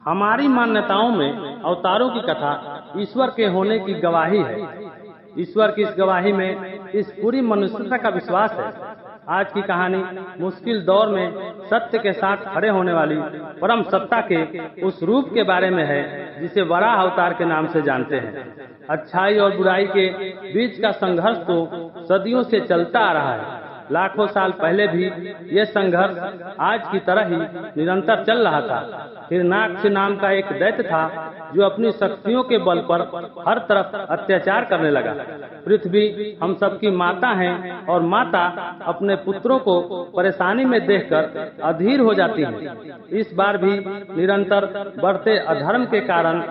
हमारी मान्यताओं में अवतारों की कथा ईश्वर के होने की गवाही है। ईश्वर की इस गवाही में इस पूरी मनुष्यता का विश्वास है। आज की कहानी मुश्किल दौर में सत्य के साथ खड़े होने वाली परम सत्ता के उस रूप के बारे में है जिसे वराह अवतार के नाम से जानते हैं। अच्छाई और बुराई के बीच का संघर्ष तो सदियों से चलता आ रहा है। लाखों साल पहले भी ये संघर्ष आज की तरह ही निरंतर चल रहा था। हिरण्याक्ष नाम का एक दैत्य था जो अपनी शक्तियों के बल पर हर तरफ अत्याचार करने लगा। पृथ्वी हम सबकी माता है और माता अपने पुत्रों को परेशानी में देखकर अधीर हो जाती है। इस बार भी निरंतर बढ़ते अधर्म के कारण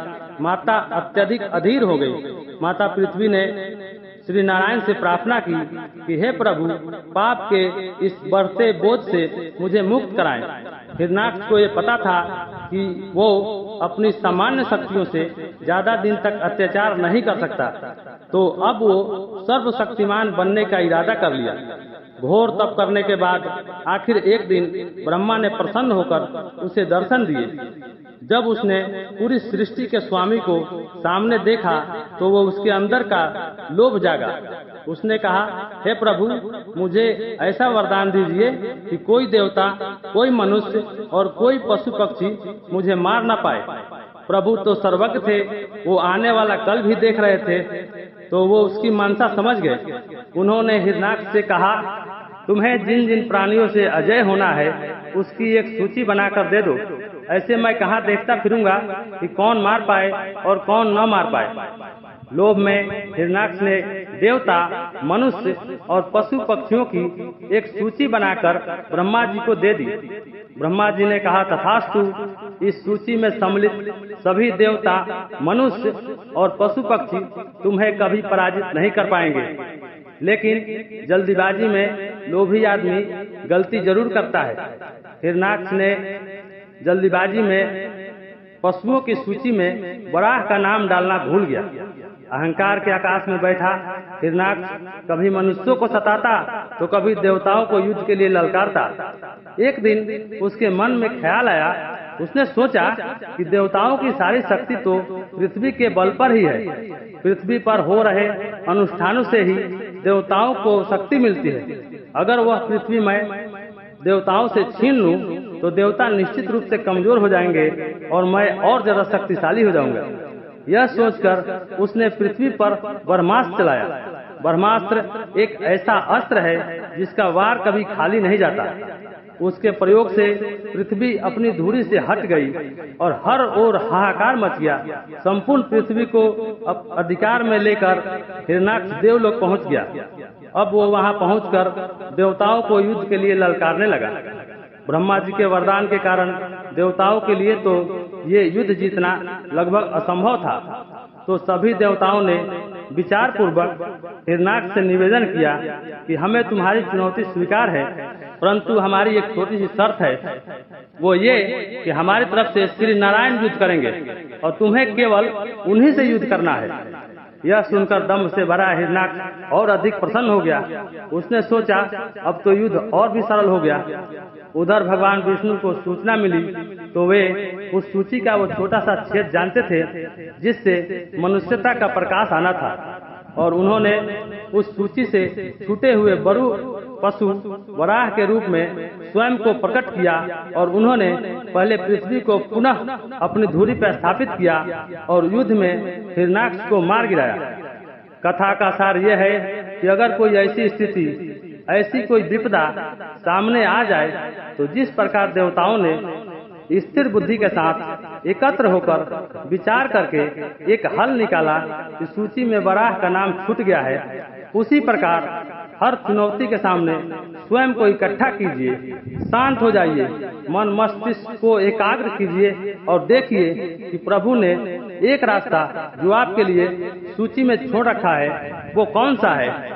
माता अत्यधिक अधीर हो गई। माता पृथ्वी ने श्री नारायण से प्रार्थना की कि हे प्रभु, पाप के इस बढ़ते बोझ से मुझे मुक्त कराएं। हिरण्याक्ष को ये पता था कि वो अपनी सामान्य शक्तियों से ज्यादा दिन तक अत्याचार नहीं कर सकता, तो अब वो सर्वशक्तिमान बनने का इरादा कर लिया। घोर तप करने के बाद आखिर एक दिन ब्रह्मा ने प्रसन्न होकर उसे दर्शन दिए। जब उसने पूरी सृष्टि के स्वामी को सामने देखा तो वो उसके अंदर का लोभ जागा। उसने कहा, हे प्रभु, मुझे ऐसा वरदान दीजिए कि कोई देवता, कोई मनुष्य और कोई पशु पक्षी मुझे मार न पाए। प्रभु तो सर्वज्ञ थे, वो आने वाला कल भी देख रहे थे, तो वो उसकी मनसा समझ गए। उन्होंने हिरण्याक्ष से कहा, तुम्हें जिन जिन प्राणियों से अजय होना है उसकी एक सूची बनाकर दे दो। ऐसे मैं कहाँ देखता फिरूंगा कि कौन मार पाए और कौन न मार पाए। लोभ में हिरण्याक्ष ने देवता, मनुष्य और पशु पक्षियों की एक सूची बनाकर ब्रह्मा जी को दे दी। ब्रह्मा जी ने कहा, तथास्तु, इस सूची में सम्मिलित सभी देवता, मनुष्य और पशु पक्षी तुम्हें कभी पराजित नहीं कर पाएंगे। लेकिन जल्दीबाजी में लोभी आदमी गलती जरूर करता है। हिरण्याक्ष ने जल्दीबाजी में पशुओं की सूची में वराह का नाम डालना भूल गया। अहंकार के आकाश में बैठा हिरण्याक्ष कभी मनुष्यों को सताता तो कभी देवताओं को युद्ध के लिए ललकारता। एक दिन उसके मन में ख्याल आया। उसने सोचा कि देवताओं की सारी शक्ति तो पृथ्वी के बल पर ही है। पृथ्वी पर हो रहे अनुष्ठानों से ही देवताओं को शक्ति मिलती है। अगर वह पृथ्वी में देवताओं से छीन लूं तो देवता निश्चित रूप से कमजोर हो जाएंगे और मैं और ज्यादा शक्तिशाली हो जाऊंगा। यह सोचकर उसने पृथ्वी पर ब्रह्मास्त्र चलाया। ब्रह्मास्त्र एक ऐसा अस्त्र है जिसका वार कभी खाली नहीं जाता। उसके प्रयोग से पृथ्वी अपनी धुरी से हट गई और हर ओर हाहाकार मच गया। संपूर्ण पृथ्वी को अधिकार में लेकर हिरण्याक्ष देवलोक पहुंच गया। अब वो वहां पहुंचकर देवताओं को युद्ध के लिए ललकारने लगा। ब्रह्मा जी के वरदान के कारण देवताओं के लिए तो ये युद्ध जीतना लगभग असंभव था। तो सभी देवताओं ने विचार पूर्वक हिरण्याक्ष से निवेदन किया कि हमें तुम्हारी चुनौती स्वीकार है, परंतु हमारी एक छोटी सी शर्त है। वो ये कि हमारी तरफ से श्री नारायण युद्ध करेंगे और तुम्हें केवल उन्हीं से युद्ध करना है। यह सुनकर दम्भ से भरा हिरण्याक्ष और अधिक प्रसन्न हो गया। उसने सोचा, अब तो युद्ध और भी सरल हो गया। उधर भगवान विष्णु को सूचना मिली तो वे उस सूची का वो छोटा सा छेद जानते थे जिससे मनुष्यता का प्रकाश आना था, और उन्होंने उस सूची से छूटे हुए बरु पशु वराह के रूप में स्वयं को प्रकट किया और उन्होंने पहले पृथ्वी को पुनः अपनी धुरी पर स्थापित किया और युद्ध में हिरण्याक्ष को मार गिराया। कथा का सार यह है कि अगर कोई ऐसी स्थिति, ऐसी कोई विपदा सामने आ जाए तो जिस प्रकार देवताओं ने स्थिर बुद्धि के साथ एकत्र होकर विचार करके एक हल निकाला कि सूची में वराह का नाम छूट गया है, उसी प्रकार हर चुनौती के सामने स्वयं को इकट्ठा कीजिए, शांत हो जाइए, मन मस्तिष्क को एकाग्र कीजिए और देखिए कि प्रभु ने एक रास्ता जो आपके लिए सूची में छोड़ रखा है वो कौन सा है।